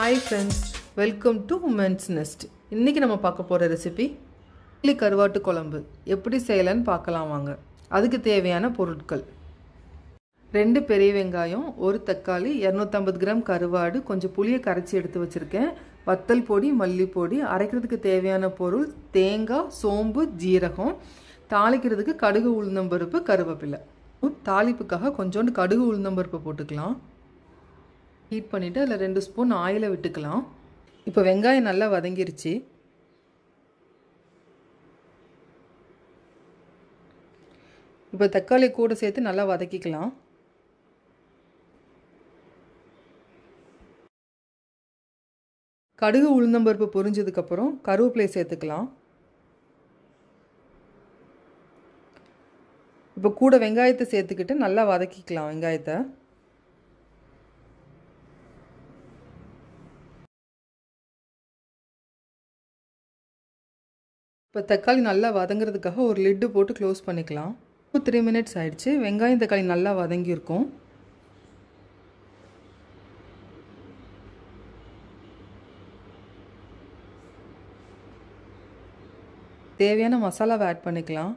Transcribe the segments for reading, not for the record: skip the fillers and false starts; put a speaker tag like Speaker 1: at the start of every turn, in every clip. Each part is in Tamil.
Speaker 1: Hi friends, welcome to Women's Nest. இன்னைக்கு நம்ம பார்க்க போற ரெசிபி புளி கருவாட்டு குழம்பு. எப்படி செய்யலாம்னு பார்க்கலாம் வாங்க. அதுக்கு தேவையான பொருட்கள்: 2 பெரிய வெங்காயம், 1 தக்காளி, 250 கிராம் கருவாடு, கொஞ்சம் புளியை கரைச்சி எடுத்து வச்சிருக்கேன், வத்தல் பொடி, மல்லி பொடி, அரைக்கிறதுக்கு தேவையான பொருள் தேங்காய், சோம்பு, ஜீரகம், தாளிக்கிறதுக்கு கடுகு, உளுந்தம்பருப்பு, கருவேப்பிலை. தாளிப்புக்காக கொஞ்சோண்டு கடுகு, உளுந்தம்பருப்பு போட்டுக்கலாம். ஹீட் பண்ணிவிட்டு அதில் 2 ஸ்பூன் ஆயிலை விட்டுக்கலாம். இப்போ வெங்காயம் நல்லா வதங்கிருச்சு. இப்போ தக்காளி கூட சேர்த்து நல்லா வதக்கிக்கலாம். கடுகு உளுந்தம்பருப்பு பொரிஞ்சதுக்கப்புறம் கருவேப்பிலை சேர்த்துக்கலாம். இப்போ கூட வெங்காயத்தை சேர்த்துக்கிட்டு நல்லா வதக்கிக்கலாம். வெங்காயத்தை இப்போ தக்காளி நல்லா வதங்கிறதுக்காக ஒரு லிட்டு போட்டு க்ளோஸ் பண்ணிக்கலாம். 3 மினிட்ஸ் ஆயிடுச்சு. வெங்காயம் தக்காளி நல்லா வதங்கியிருக்கும். தேவையான மசாலாவை ஆட் பண்ணிக்கலாம்.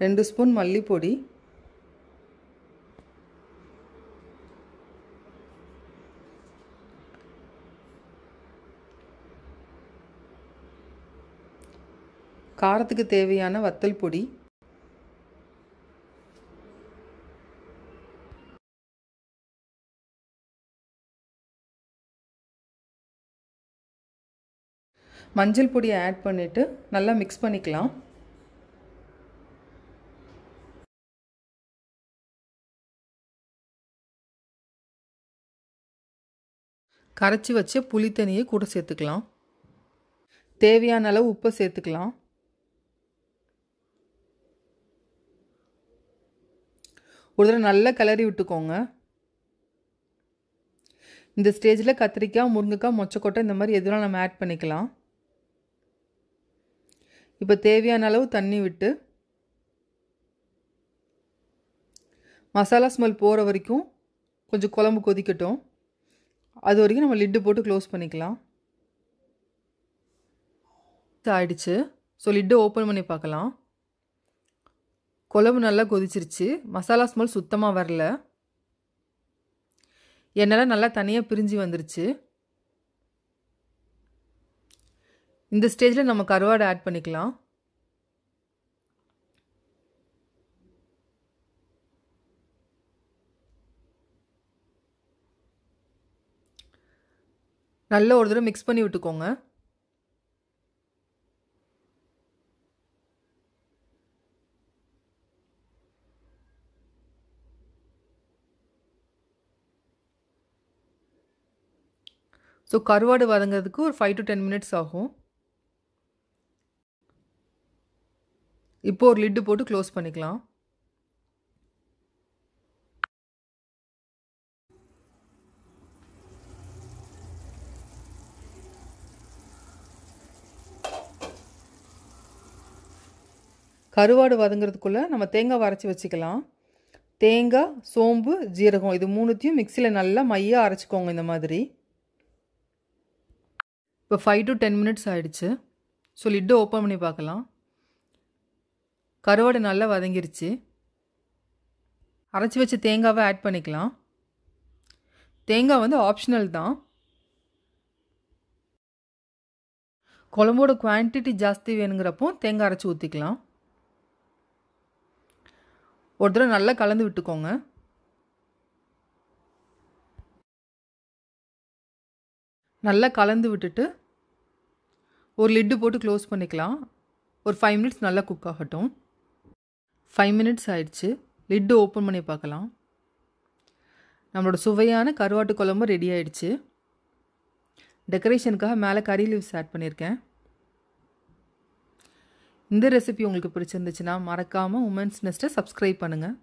Speaker 1: 2 ஸ்பூன் மல்லிப்பொடி, காரத்துக்கு தேவையான வத்தல் பொடி, மஞ்சள் பொடியை ஆட் பண்ணிவிட்டு நல்லா மிக்ஸ் பண்ணிக்கலாம். கரைச்சி வச்ச புளி தண்ணியை கூட சேர்த்துக்கலாம். தேவையான அளவு உப்பை சேர்த்துக்கலாம். ஒரு தடவை நல்லா கிளறி விட்டுக்கோங்க. இந்த ஸ்டேஜில் கத்திரிக்காய், முருங்கைக்காய், மொச்சக்கொட்டை இந்த மாதிரி எதுவும் நம்ம ஆட் பண்ணிக்கலாம். இப்போ தேவையான அளவு தண்ணி விட்டு மசாலா ஸ்மெல் போகிற வரைக்கும் கொஞ்சம் குழம்பு கொதிக்கட்டும். அது வரைக்கும் நம்ம லிட்டு போட்டு க்ளோஸ் பண்ணிக்கலாம். ஆயிடுச்சு. ஸோ லிட்டு ஓப்பன் பண்ணி பார்க்கலாம். குழம்பு நல்லா கொதிச்சிருச்சு. மசாலா ஸ்மெல் சுத்தமாக வரல. எண்ணெய் நல்லா தனியாக பிரிஞ்சு வந்துருச்சு. இந்த ஸ்டேஜில் நம்ம கருவாடு ஆட் பண்ணிக்கலாம். நல்லா ஒரு தடவை மிக்ஸ் பண்ணி விட்டுக்கோங்க. ஸோ கருவாடு வதங்கிறதுக்கு ஒரு 5 to 10 மினிட்ஸ் ஆகும். இப்போ ஒரு லிட்டு போட்டு க்ளோஸ் பண்ணிக்கலாம். கருவாடு வதங்கிறதுக்குள்ளே நம்ம தேங்காய் அரைச்சி வச்சுக்கலாம். தேங்காய், சோம்பு, ஜீரகம் இது மூணுத்தையும் மிக்சியில் நல்லா மையாக அரைச்சிக்கோங்க. இந்த மாதிரி இப்போ 5 to 10 மினிட்ஸ் ஆகிடுச்சு. ஸோ லிட்டு ஓப்பன் பண்ணி பார்க்கலாம். கருவாடு நல்லா வதங்கிருச்சு. அரைச்சி வச்ச தேங்காவை ஆட் பண்ணிக்கலாம். தேங்காய் வந்து ஆப்ஷனல் தான். குழம்போட குவான்டிட்டி ஜாஸ்தி வேணுங்கிறப்போ தேங்காய் அரைச்சி ஊற்றிக்கலாம். ஒரு தடவை நல்லா கலந்து விட்டுக்கோங்க. நல்லா கலந்து விட்டுட்டு ஒரு லிட்டு போட்டு க்ளோஸ் பண்ணிக்கலாம். ஒரு 5 மினிட்ஸ் நல்லா குக் ஆகட்டும். 5 மினிட்ஸ் ஆயிடுச்சு. லிட்டு ஓப்பன் பண்ணி பார்க்கலாம். நம்மளோட சுவையான கருவாட்டு குழம்பு ரெடி ஆயிடுச்சு. டெக்கரேஷனுக்காக மேலே கறி லீவ்ஸ் ஆட் பண்ணியிருக்கேன். இந்த ரெசிபி உங்களுக்கு பிடிச்சிருந்துச்சுன்னா மறக்காமல் உமன்ஸ் நெஸ்ட்டை சப்ஸ்கிரைப் பண்ணுங்கள்.